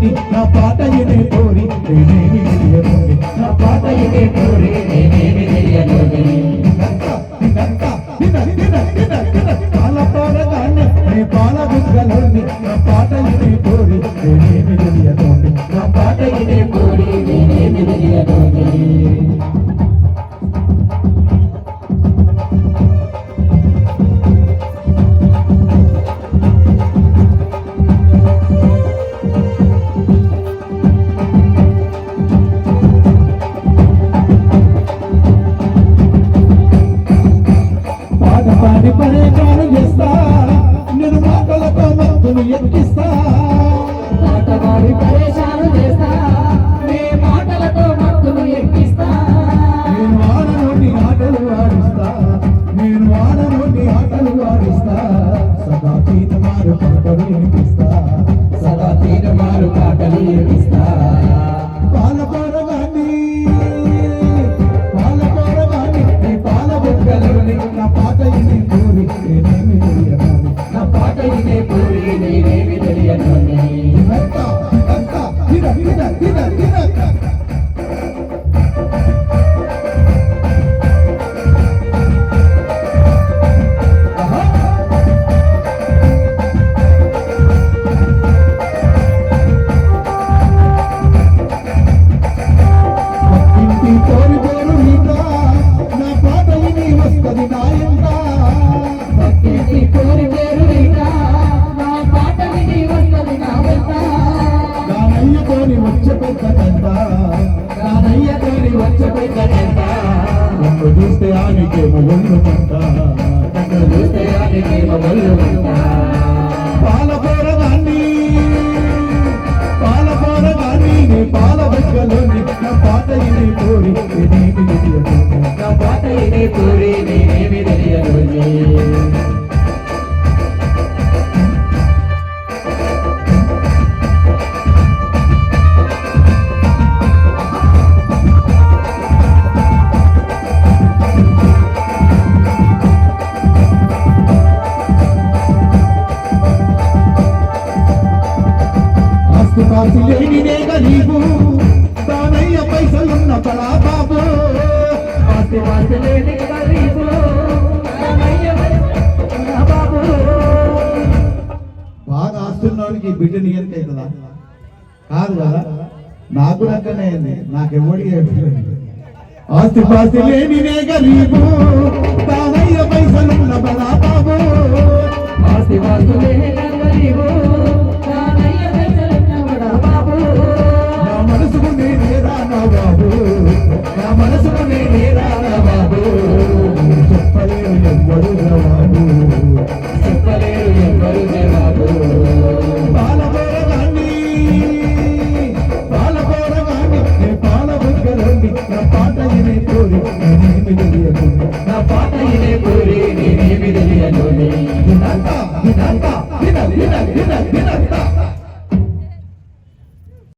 బుగ్గలోని నా పాట ఇదే కోరి నేనేమి తెలియనుంది నా పాట ఇదే కోరి నేనేమి తెలియనుంది పాల పాడగానే నీ పాల బుగ్గలోని నా పాట ఇదే కోరి నేనేమి తెలియనుంది నా పాట ఇదే కోరి నేనేమి తెలియనుంది పాడి పరేషాను చేస్తా నేను మాటలతో మత్తును ఎక్కిస్తా పాటవాడి పరేషాను చేస్తా నీ మాటలతో మత్తును ఎక్కిస్తా నేను ఆడనోటి ఆటలు ఆడిస్తా నేను ఆడనోటి ఆటలు ఆడిస్తా సదా తీనమారు పాటలు వినిపిస్తా సదా తీరమారు పాటలు వినిపిస్తా పాల పోరగాని నీ పాల బుగ్గలోని నా పాట ఇది కోరి నేనేమి తెలియను నా పాట ఇదే పూరి నేనేమి తెలియను ఇంటి కోరి కోరు నీతా నా పాట ఇది వస్తుంది నా ఎంత భక్తి కోరి పేరు నీకా నా పాట విని వస్తది నా వెంట దానయ్యతోని వచ్చే పెద్ద కంట రానయ్యతోని వచ్చే పెద్దనెంత నన్ను చూస్తే ఆనికేమో ఒళ్ళు పంట నన్ను చూస్తే ఆనికి మొదలు మంట పాల పోరగాన్ని నీ పాల బుగ్గలోని నా పాట ఇది కోరి నేనేమి తెలియను నా పాట ఇదే పూరి నేనేమి తెలియను ఆస్తిపాసి లేనిదే గరీబు దానయ్య పైసలున్న బడా బాబు ఆస్తిపాస్తి లేని గరీబు రానయ్య నా బాబు బాగా ఆస్తున్నోడికి బిడ్డని అవుతుందా కాదు కదా నాకు కూడా అక్కనే అయింది నాకెవడి ఆస్తిపాసి లేనిదే గరీబు దానయ్య పైసలున్న బడా బాబు ఆస్తిపాస్తి లేని గరీబు